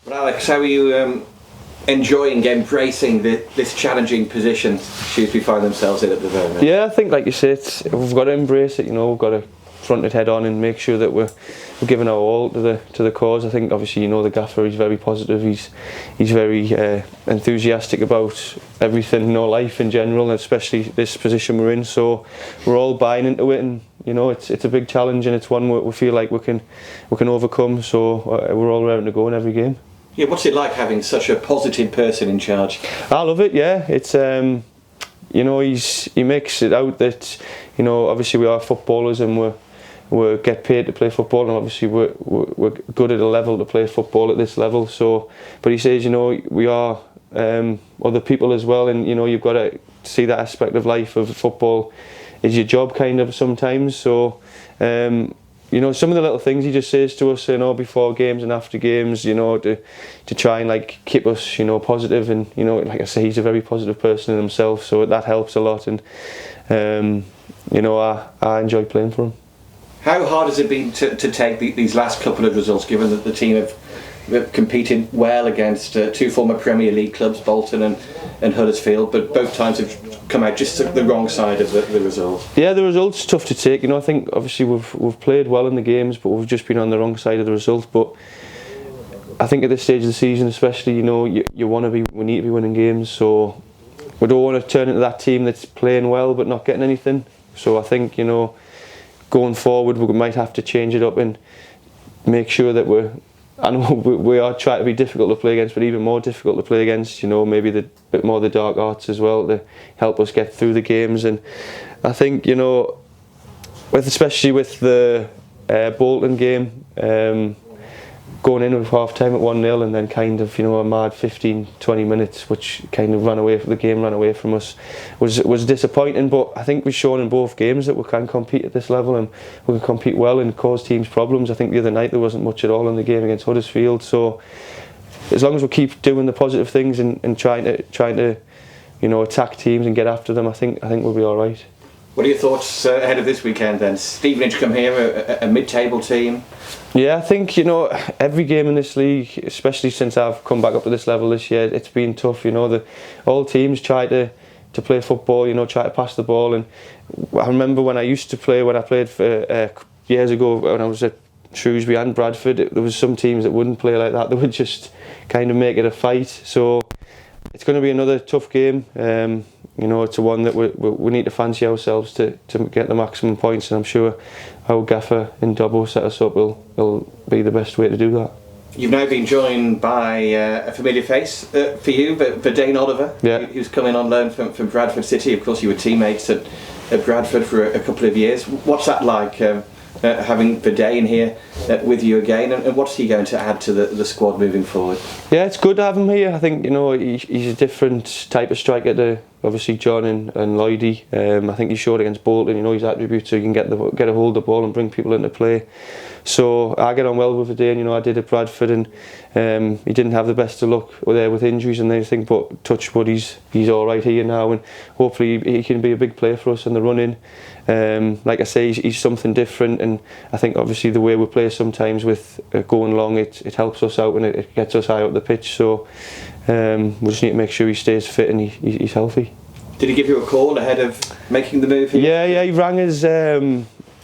But Alex, how are you enjoying embracing this challenging position Shrewsbury find themselves in at the moment? Yeah, I think, like you say, we've got to embrace it. You know, we've got to front it head on and make sure that we're giving our all to the cause. I think, obviously, you know, the gaffer, he's very positive. He's very enthusiastic about everything, you know, life in general, and especially this position we're in. So we're all buying into it, and you know, it's a big challenge, and it's one we feel like we can overcome. So we're all raring to go in every game. Yeah, what's it like having such a positive person in charge? I love it. Yeah, it's you know, he makes it out that, you know, obviously we are footballers and we get paid to play football, and obviously we're good at a level to play football at this level. So, but he says, you know, we are other people as well, and you know, you've got to see that aspect of life of football is your job kind of sometimes. So you know, some of the little things he just says to us, you know, before games and after games, you know, to try and like keep us, you know, positive, and you know, like I say, he's a very positive person in himself, so that helps a lot. And you know, I enjoy playing for him. How hard has it been to take these last couple of results, given that the team have competed well against two former Premier League clubs, Bolton and Huddersfield, but both times have come out just the wrong side of the result? Yeah, the result's tough to take. You know, I think obviously we've played well in the games, but we've just been on the wrong side of the result. But I think at this stage of the season, especially, you know, we need to be winning games. So we don't want to turn into that team that's playing well but not getting anything. So I think, you know, going forward we might have to change it up and make sure that I know we are trying to be difficult to play against, but even more difficult to play against, you know, maybe the bit more the dark arts as well to help us get through the games. And I think, you know, especially with the Bolton game, going in with half time at 1-0 and then kind of, you know, a mad 15-20 minutes which kind of ran away from us was disappointing. But I think we've shown in both games that we can compete at this level, and we can compete well and cause teams problems. I think the other night there wasn't much at all in the game against Huddersfield. So as long as we keep doing the positive things and trying to you know, attack teams and get after them, I think we'll be all right. What are your thoughts ahead of this weekend then? Stevenage come here, a mid-table team. Yeah, I think, you know, every game in this league, especially since I've come back up to this level this year, it's been tough. You know, all teams try to play football, you know, try to pass the ball. And I remember when I played for years ago when I was at Shrewsbury and Bradford, there was some teams that wouldn't play like that. They would just kind of make it a fight. So it's going to be another tough game. You know, it's one that we need to fancy ourselves to get the maximum points, and I'm sure our gaffer in Dobbo set us up will be the best way to do that. You've now been joined by a familiar face for you, Verdane Oliver, yeah, who's coming on loan from Bradford City. Of course, you were teammates at Bradford for a couple of years. What's that like, having Verdane here with you again, and what's he going to add to the squad moving forward? Yeah, it's good to have him here. I think, you know, he's a different type of striker to obviously John and Lloydie. I think he showed against Bolton, you know, his attributes, so he can get a hold of the ball and bring people into play. So I get on well with Verdane. You know, I did at Bradford, and he didn't have the best of luck with injuries and everything, but touch wood, he's all right here now, and hopefully he can be a big player for us in the run-in. Like I say, he's something different, and I think obviously the way we play sometimes with going long, it helps us out and it gets us high up the pitch. So we just need to make sure he stays fit and he's healthy. Did he give you a call ahead of making the move here? Yeah, he rang us.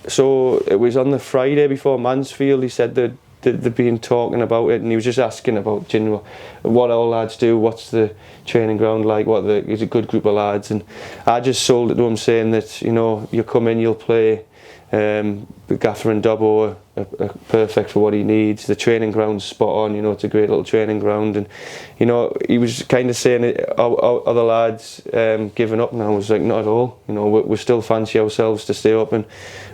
So it was on the Friday before Mansfield. He said that they'd been talking about it, and he was just asking about, you know, what our lads do, what's the training ground like, he's a good group of lads. And I just sold it to him, saying that, you know, you come in, you'll play. The gaffer and Dobbo are perfect for what he needs. The training ground's spot on, you know, it's a great little training ground. And, you know, he was kind of saying, are the lads giving up? And I was like, not at all. You know, we still fancy ourselves to stay up, and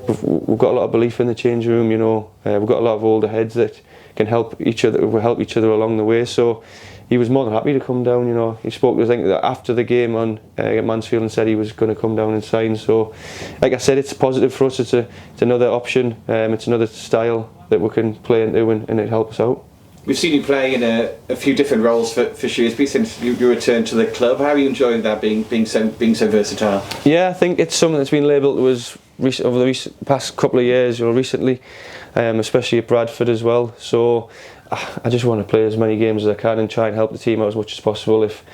we've got a lot of belief in the change room. You know, we've got a lot of older heads that can help each other along the way. So he was more than happy to come down. You know, he spoke to us, I think, after the game on at Mansfield, and said he was going to come down and sign. So, like I said, it's positive for us. It's another option. It's another style that we can play into, and it helps us out. We've seen you play in a few different roles for Shrewsbury since you returned to the club. How are you enjoying that, being so versatile? Yeah, I think it's something that's been labelled to us over the past couple of years, you know, recently, especially at Bradford as well. So I just want to play as many games as I can and try and help the team out as much as possible. If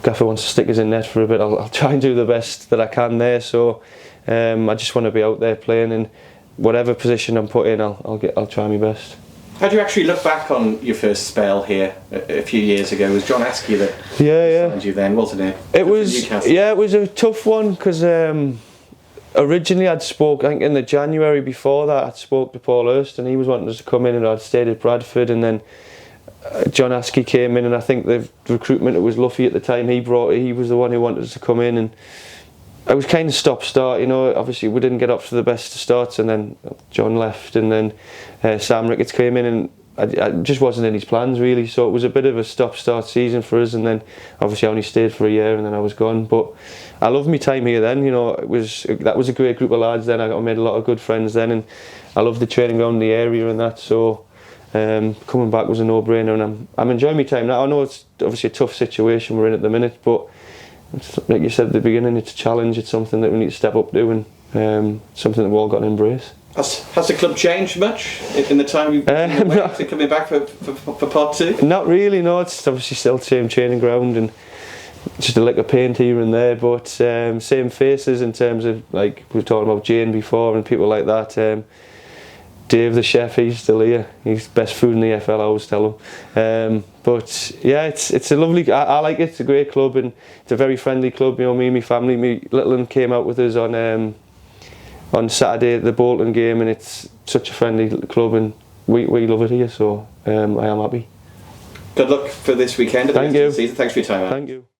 Gaffer wants to stick us in net for a bit, I'll try and do the best that I can there. So I just want to be out there playing, and whatever position I'm put in, I'll try my best. How do you actually look back on your first spell here a few years ago? It was John Askey that signed you then, wasn't it? It was a tough one because originally I think in the January before that I'd spoke to Paul Hurst and he was wanting us to come in, and I'd stayed at Bradford, and then John Askey came in, and I think the recruitment, it was Luffy at the time, he was the one who wanted us to come in, and it was kind of stop-start, you know. Obviously we didn't get up to the best of starts, and then John left, and then Sam Ricketts came in, and I just wasn't in his plans really, so it was a bit of a stop-start season for us, and then obviously I only stayed for a year and then I was gone. But I loved my time here then, you know. That was a great group of lads then. I made a lot of good friends then, and I loved the training ground in the area and that, so coming back was a no-brainer, and I'm enjoying my time now. I know it's obviously a tough situation we're in at the minute, but like you said at the beginning, it's a challenge, it's something that we need to step up to, and something that we've all got to embrace. Has the club changed much in the time you've been away, coming back for part two? Not really, no. It's obviously still the same training ground and just a lick of paint here and there, but same faces in terms of, like we were talking about Jane before and people like that. Dave the chef, he's still here. He's best food in the EFL, I always tell him. But yeah, it's a lovely. I like it. It's a great club, and it's a very friendly club. You know, me and my family. Me little one came out with us on Saturday at the Bolton game, and it's such a friendly club, and we love it here. So I am happy. Good luck for this weekend. Thank you. Thanks for your time, man. Thank you.